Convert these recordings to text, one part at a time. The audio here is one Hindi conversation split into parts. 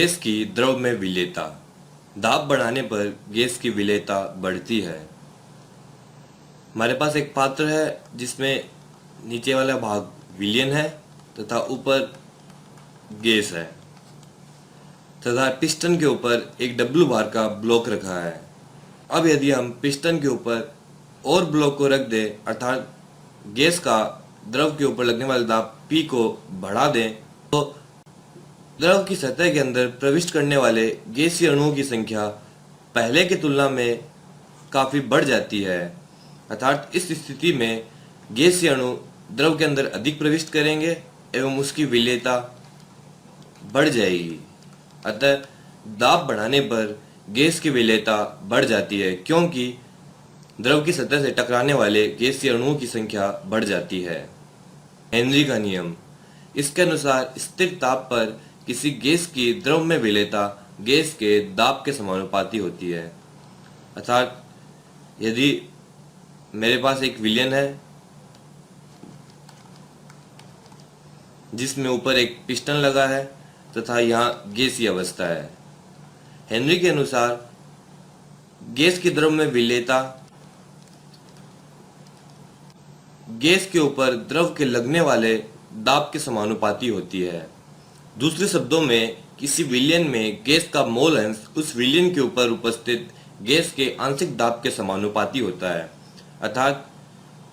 गैस की द्रव में विलेयता। दाब बढ़ाने पर गैस की विलेयता बढ़ती है। हमारे पास एक पात्र है जिसमें नीचे वाला भाग विलयन है तथा ऊपर गैस है तथा पिस्टन के ऊपर एक डब्ल्यू बार का ब्लॉक रखा है। अब यदि हम पिस्टन के ऊपर और ब्लॉक को रख दें अर्थात गैस का द्रव के ऊपर लगने वाले दाब P को बढ़ा दें तो द्रव की सतह के अंदर प्रविष्ट करने वाले गैसीय अणुओं की संख्या पहले की तुलना में काफी बढ़ जाती है। अर्थात इस स्थिति में गैसीय अणु द्रव के अंदर अधिक प्रविष्ट करेंगे एवं उसकी विलेयता बढ़ जाएगी। अतः दाब बढ़ाने पर गैस की विलेयता बढ़ जाती है क्योंकि द्रव की सतह से टकराने वाले गैसीय अणुओं की संख्या बढ़ जाती है। हेनरी का नियम। इसके अनुसार स्थिर ताप पर किसी गैस की द्रव में विलेयता गैस के दाब के समानुपाती होती है। अर्थात यदि मेरे पास एक विलयन है जिसमें ऊपर एक पिस्टन लगा है तथा यहाँ गैसीय अवस्था है। हेनरी के अनुसार गैस की द्रव में विलेयता गैस के ऊपर द्रव के लगने वाले दाब के समानुपाती होती है। दूसरे शब्दों में किसी विलयन में गैस का मोल अंश उस विलयन के ऊपर उपस्थित गैस के आंशिक दाब के समानुपाती होता है। अर्थात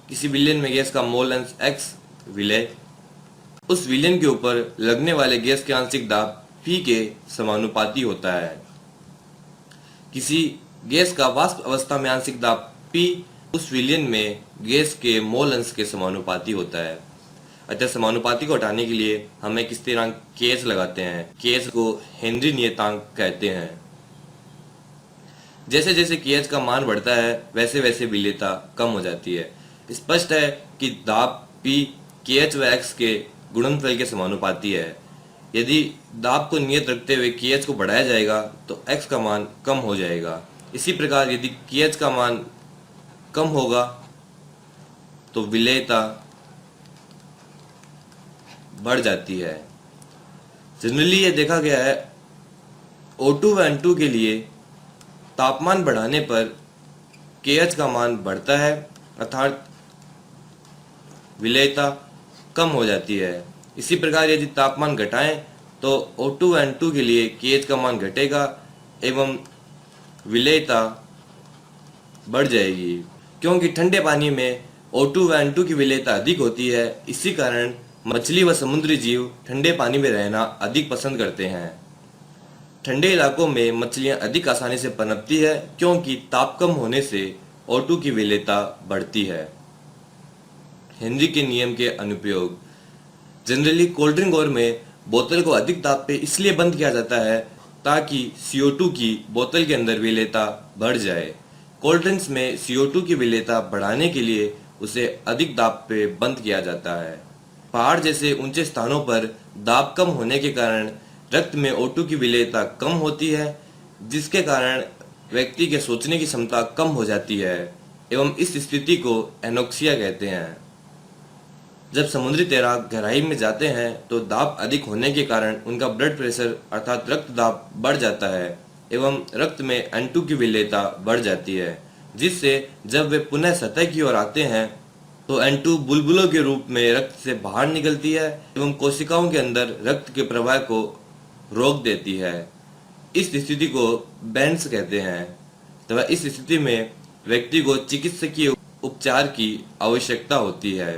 किसी विलयन में गैस का मोल अंश x विलय उस विलयन के ऊपर लगने वाले गैस के आंशिक दाब P के समानुपाती होता है। किसी गैस का वाष्प अवस्था में आंशिक दाब P उस विलयन में गैस के मोल अंश के समानुपाती होता है। अतः समानुपाती को हटाने के लिए हम एक स्थिरांक Kh लगाते हैं। Kh को हेनरी नियतांक कहते हैं। जैसे जैसे Kh का मान बढ़ता है वैसे वैसे विलेयता कम हो जाती है। स्पष्ट है कि दाब P Kh व x के गुणनफल के समानुपाती है। यदि दाब को नियत रखते हुए Kh को बढ़ाया जाएगा तो x का मान कम हो जाएगा। इसी प्रकार यदि Kh का मान कम होगा तो विलेयता बढ़ जाती है। जनरली यह देखा गया है O2 व N2 के लिए तापमान बढ़ाने पर KH का मान बढ़ता है अर्थात विलेयता कम हो जाती है। इसी प्रकार यदि तापमान घटाएं तो O2 व N2 के लिए KH का मान घटेगा एवं विलेयता बढ़ जाएगी। क्योंकि ठंडे पानी में O2 व N2 की विलेयता अधिक होती है, इसी कारण मछली व समुद्री जीव ठंडे पानी में रहना अधिक पसंद करते हैं। ठंडे इलाकों में मछलियां अधिक आसानी से पनपती है क्योंकि ताप कम होने से O2 की विलेयता बढ़ती है। हेनरी के नियम के अनुप्रयोग। जनरली कोल्ड ड्रिंक और में बोतल को अधिक ताप पे इसलिए बंद किया जाता है ताकि CO2 की बोतल के अंदर विलेयता बढ़ जाए। कोल्ड ड्रिंक्स में CO2 की विलेयता बढ़ाने के लिए उसे अधिक दाब पे बंद किया जाता है। पहाड़ जैसे ऊंचे स्थानों पर दाब कम होने के कारण रक्त में O2 की विलेयता कम होती है, जिसके कारण व्यक्ति के सोचने की क्षमता कम हो जाती है एवं इस स्थिति को एनोक्सिया कहते हैं। जब समुद्री तैराक गहराई में जाते हैं तो दाब अधिक होने के कारण उनका ब्लड प्रेशर अर्थात रक्त दाब बढ़ जाता है एवं रक्त में N2 की विलेयता बढ़ जाती है, जिससे जब वे पुनः सतह की ओर आते हैं तो N2 बुलबुलों के रूप में रक्त से बाहर निकलती है एवं कोशिकाओं के अंदर रक्त के प्रवाह को रोक देती है। इस स्थिति को बैंड्स कहते हैं तथा इस स्थिति में व्यक्ति को चिकित्सकीय उपचार की आवश्यकता होती है।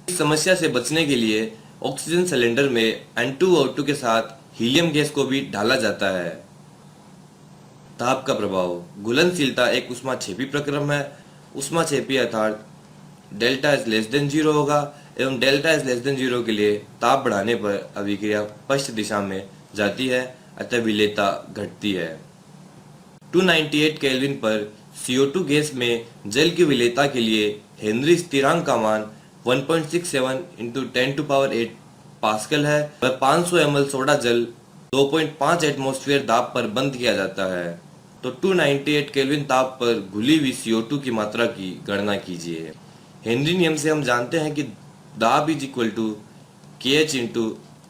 इस समस्या से बचने के लिए ऑक्सीजन सिलेंडर में N2O2 के साथ हीलियम गैस को भी डाला जाता है। ताप का प्रभाव। घुलनशीलता एक ऊष्माक्षेपी प्रक्रम है। ऊष्माक्षेपी अर्थात डेल्टा इज लेस देन 0 होगा एवं डेल्टा इज लेस देन 0 के लिए ताप बढ़ाने पर अभिक्रिया पश्च दिशा में जाती है अतः विलेयता घटती है। 298 केल्विन पर CO2 गैस में जल की विलेयता के लिए हेनरी स्थिरांक का मान 1.67 × 10⁸ पास्कल है व 500 ml सोडा जल 2.5 एटमॉस्फेयर दाब पर बंद किया जाता है। तो 298 केल्विन ताप पर घुली हुई CO2 की मात्रा की गणना कीजिए। हेनरी नियम से हम जानते हैं कि दाब is equal to KH ×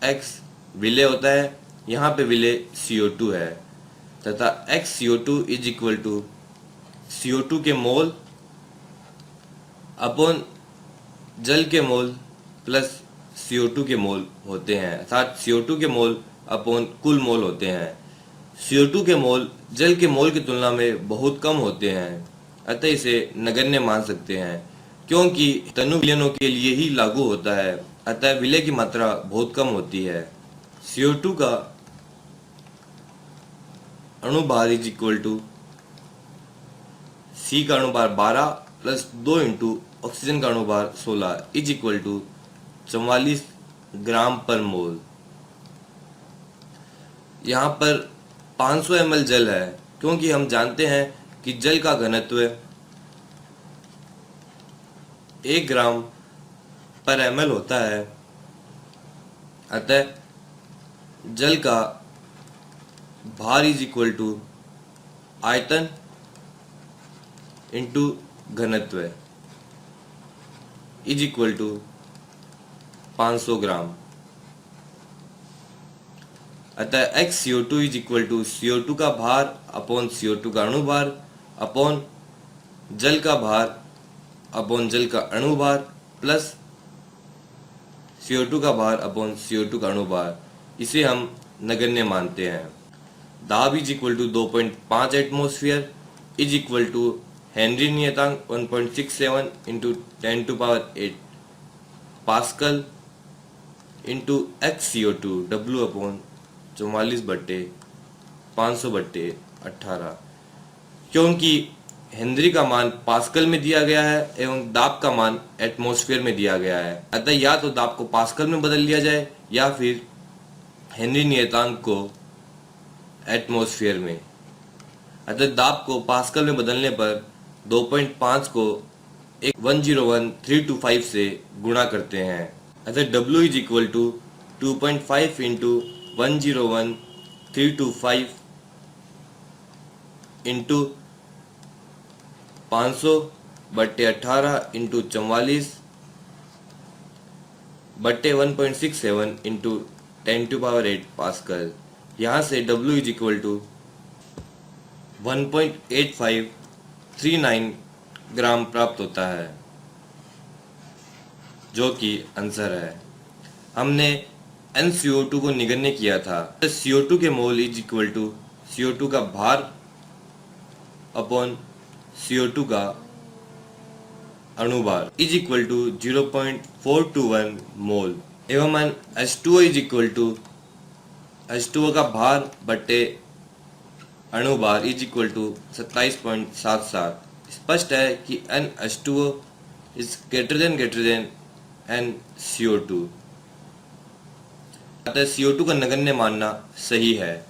X विलय होता है यहाँ पे विलेय CO2 है तथा xCO2 is equal to CO2 के मोल अपॉन जल के मोल प्लस CO2 के मोल होते हैं, अर्थात CO2 के मोल अपॉन कुल मोल होते हैं। CO2 के मोल जल के मोल की तुलना में बहुत कम होते हैं, अतः इसे नगण्य मान सकते हैं। क्योंकि तनु विलयनों के लिए ही लागू होता है, अतः विलय की मात्रा बहुत कम होती है। CO2 का अणुभार इज इक्वल टू C का अणुभार 12 प्लस 2 इंटू ऑक्सीजन का अणुभार 16 इज इक्वल टू 44 ग्राम पर मोल। यहाँ पर 500 ml जल है, क्योंकि हम जानते हैं कि जल का घनत्व 1 ग्राम पर ml होता है, अतः जल का भार इज इक्वल टू आयतन इंटू घनत्व इज इक्वल टू 500 ग्राम। अतः xCO2 is equal to CO2 का भार अपॉन CO2 का अणुभार अपॉन जल का भार अपॉन जल का अणुभार प्लस CO2 का भार अपॉन CO2 का अणुभार। इसे हम नगण्य मानते हैं। दाब is equal to 2.5 atmosphere is equal to Henry नियतांक 1.67 इंटू 10⁸ पास्कल इंटू xCO2 W अपॉन 44/500/18। क्योंकि हेनरी का मान पास्कल में दिया गया है एवं दाब का मान एटमॉस्फेयर में दिया गया है, अतः या तो दाब को पास्कल में बदल लिया जाए या फिर हेनरी नियतांक को एटमॉस्फेयर में। अतः दाब को पास्कल में बदलने पर 2.5 को 101,325 से गुणा करते हैं, अतः W is equal to 2.5 into 101,325 into 500/18 into 44/1.67 into 10⁸ pascal. यहाँ से W is equal to 1.8539 gram प्राप्त होता है, जो कि आंसर है। हमने nCO2 को निगण्य किया था। CO2 के mole is equal to CO2 का भार अपॉन CO2 का अणुभार इज इक्वल टू 0.421 मोल एवं H2O is equal to H2O का भार बटे अणुभार इज इक्वल टू 27.77। स्पष्ट है कि nH2O is greater than nCO2, अतः CO2 का नगण्य मानना सही है।